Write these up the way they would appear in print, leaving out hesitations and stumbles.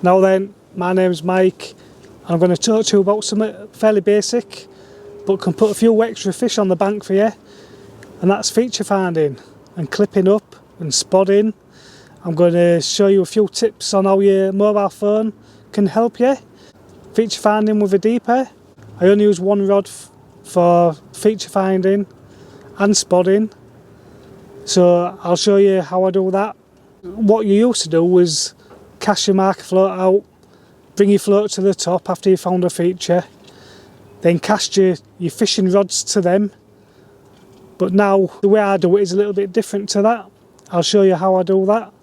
Now then, my name's Mike. I'm going to talk to you about something fairly basic, but can put a few extra fish on the bank for you, and that's feature finding and clipping up and spodding. I'm going to show you a few tips on how your mobile phone can help you. Feature finding with a deeper. I only use one rod for feature finding and spodding, so I'll show you how I do that. What you used to do was cast your marker float out, bring your float to the top after you found a feature, then cast your fishing rods to them. But now the way I do it is a little bit different to that. I'll show you how I do that.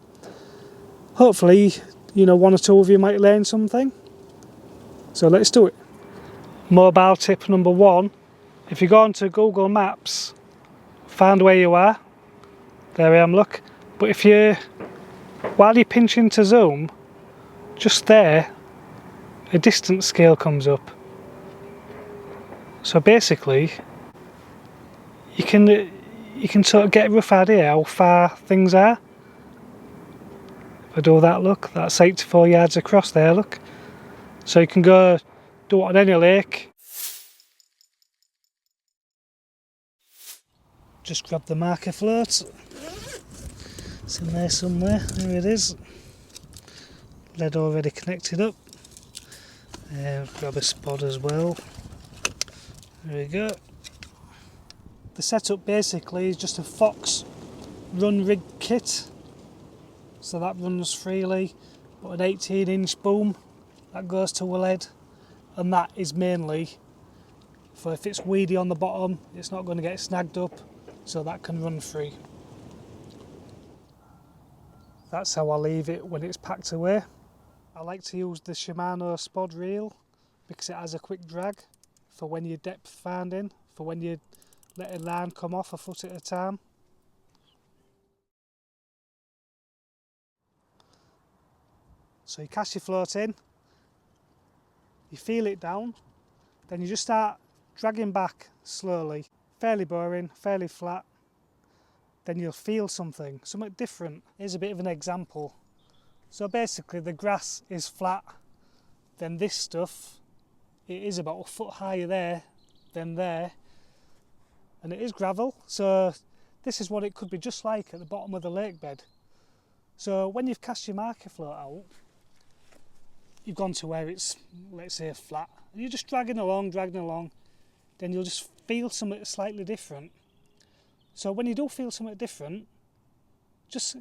Hopefully, one or two of you might learn something. So let's do it. Mobile tip number one. If you go onto Google Maps, find where you are. There I am, look. But while you're pinching to zoom, just there, a distance scale comes up. So basically, you can sort of get a rough idea how far things are. If I do that, look, that's 84 yards across there, look. So you can go do it on any lake. Just grab the marker float. It's in there somewhere. There it is. Lead already connected up. Grab a spot as well. There we go. The setup basically is just a Fox run rig kit. So that runs freely. Got an 18-inch boom that goes to a lead, and that is mainly for if it's weedy on the bottom, it's not going to get snagged up, so that can run free. That's how I leave it when it's packed away. I like to use the Shimano spod reel because it has a quick drag for when you're depth finding, for when you let a line come off a foot at a time. So you cast your float in, you feel it down, then you just start dragging back slowly, fairly boring, fairly flat. Then you'll feel something different. Here's a bit of an example. So basically the grass is flat, then this stuff, it is about a foot higher there than there, and it is gravel. So this is what it could be just like at the bottom of the lake bed. So when you've cast your marker float out, you've gone to where it's, let's say, flat, and you're just dragging along, then you'll just feel something slightly different. So when you do feel something different, just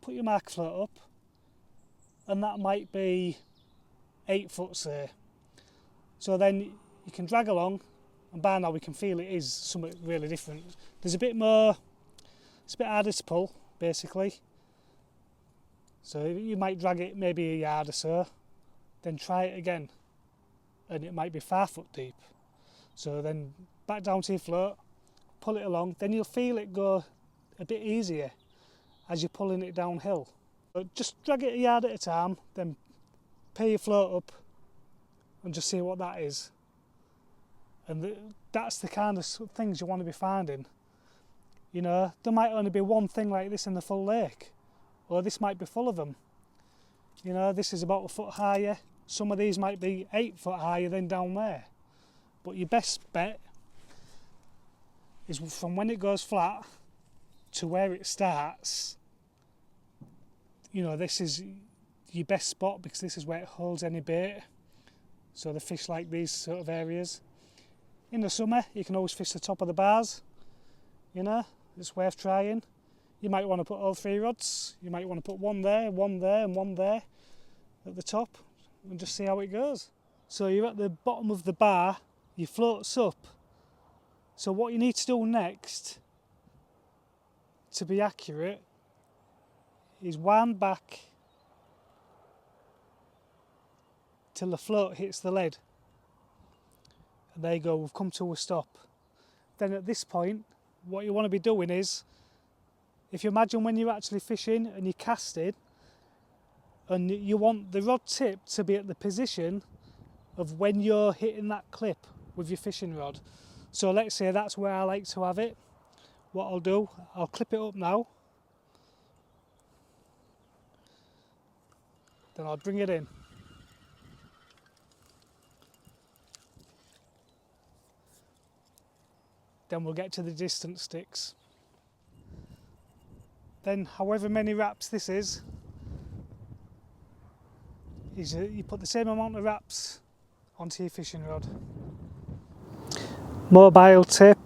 put your marker float up, and that might be 8 foot, say. So then you can drag along, and by now we can feel it is something really different. There's a bit more, it's a bit harder to pull, basically. So you might drag it maybe a yard or so, then try it again, and it might be 5 foot deep. So then back down to your float, pull it along, then you'll feel it go a bit easier as you're pulling it downhill. But just drag it a yard at a time, then pay your float up and just see what that is. And that's the kind of things you want to be finding. There might only be one thing like this in the full lake, or this might be full of them. This is about a foot higher. Some of these might be 8 foot higher than down there. But your best bet is from when it goes flat to where it starts. This is your best spot because this is where it holds any bait. So the fish like these sort of areas. In the summer, you can always fish the top of the bars. It's worth trying. You might want to put all 3 rods. You might want to put one there, and one there at the top, and just see how it goes. So you're at the bottom of the bar, your float's up. So what you need to do next to be accurate is wind back till the float hits the lead. And there you go, we've come to a stop. Then at this point, what you want to be doing is, if you imagine when you're actually fishing and you're casting, and you want the rod tip to be at the position of when you're hitting that clip with your fishing rod. So let's say that's where I like to have it. What I'll do, I'll clip it up now. Then I'll bring it in. Then we'll get to the distance sticks. Then however many wraps this is you put the same amount of wraps onto your fishing rod. Mobile tip,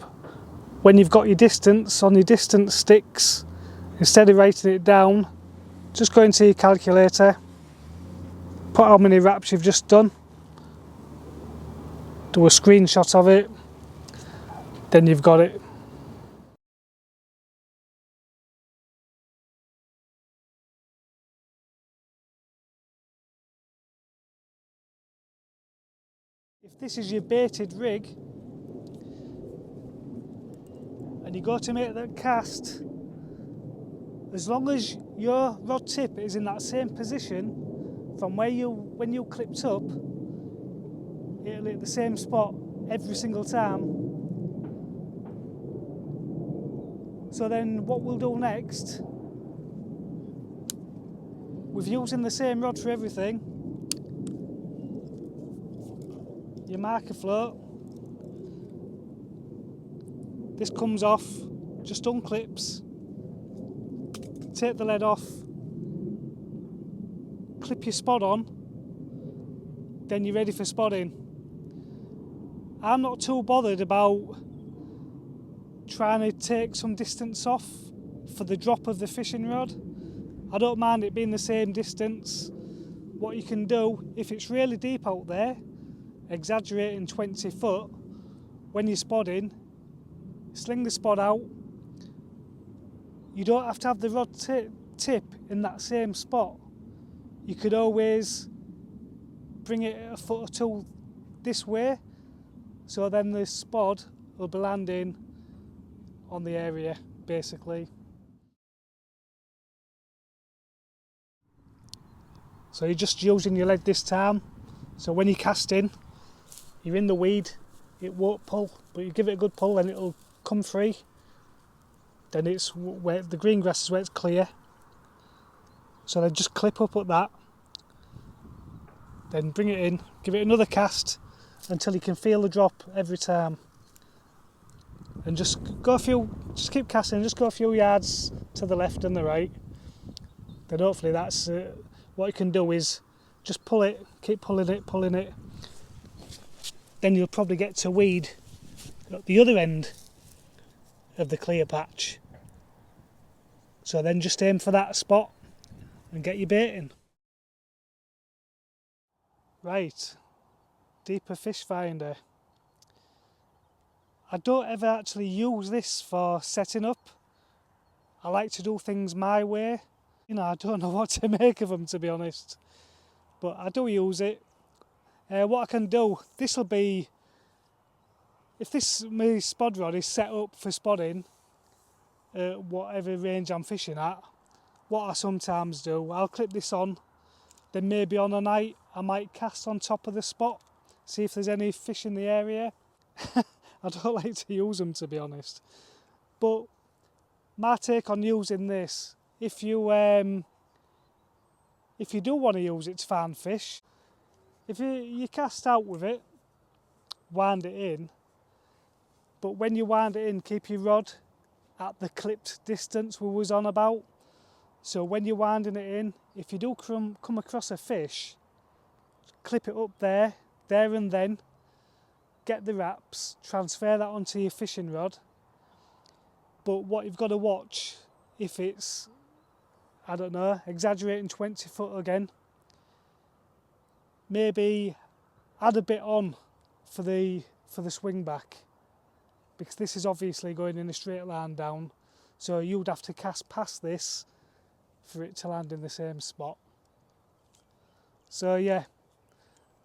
when you've got your distance on your distance sticks, instead of writing it down, just go into your calculator, put how many wraps you've just done, do a screenshot of it, then you've got it. If this is your baited rig and you go to make that cast, as long as your rod tip is in that same position from when you clipped up, it'll hit the same spot every single time. So then what we'll do next, with using the same rod for everything, your marker float, this comes off, just unclips, take the lead off, clip your spod on, then you're ready for spodding. I'm not too bothered about trying to take some distance off for the drop of the fishing rod. I don't mind it being the same distance. What you can do, if it's really deep out there, exaggerating 20 foot, when you're spodding, sling the spod out. You don't have to have the rod tip in that same spot. You could always bring it a foot or two this way, so then the spod will be landing on the area, basically. So you're just using your lead this time, so when you're casting, you're in the weed, it won't pull, but you give it a good pull and it'll come free. Then it's where the green grass is where it's clear. So then just clip up at that, then bring it in, give it another cast until you can feel the drop every time. And just keep casting, just go a few yards to the left and the right. Then hopefully that's what you can do is just pull it, keep pulling it. Then you'll probably get to weed at the other end of the clear patch. So then just aim for that spot and get your bait in. Right, deeper fish finder. I don't ever actually use this for setting up. I like to do things my way. I don't know what to make of them, to be honest, but I do use it. What I can do, this'll be, if my spod rod is set up for spodding, whatever range I'm fishing at, what I sometimes do, I'll clip this on, then maybe on a night I might cast on top of the spot, see if there's any fish in the area. I don't like to use them, to be honest, but my take on using this, if you do want to use it to find fish, if you cast out with it, wind it in, but when you wind it in, keep your rod at the clipped distance we was on about. So when you're winding it in, if you do come across a fish, clip it up there and then, get the wraps, transfer that onto your fishing rod. But what you've got to watch, if it's, I don't know, exaggerating 20 foot again, maybe add a bit on for the swing back, because this is obviously going in a straight line down, so you'd have to cast past this for it to land in the same spot. So yeah,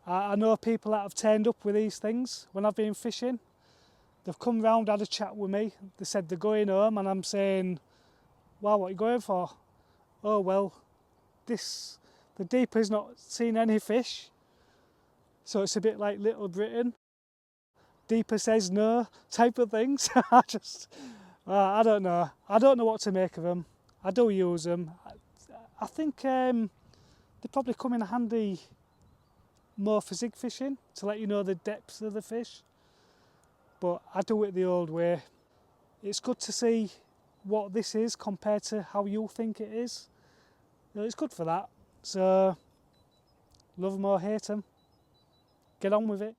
I know people that have turned up with these things when I've been fishing. They've come round, had a chat with me, they said they're going home, and I'm saying, wow, what are you going for? Oh well, the deeper's not seen any fish, so it's a bit like Little Britain. Deeper says no type of things. I don't know what to make of them. I do use them. I think they're They probably come in handy more for zig fishing to let you know the depth of the fish, but I do it the old way. It's good to see what this is compared to how you think it is. It's good for that. So love them or hate them, get on with it.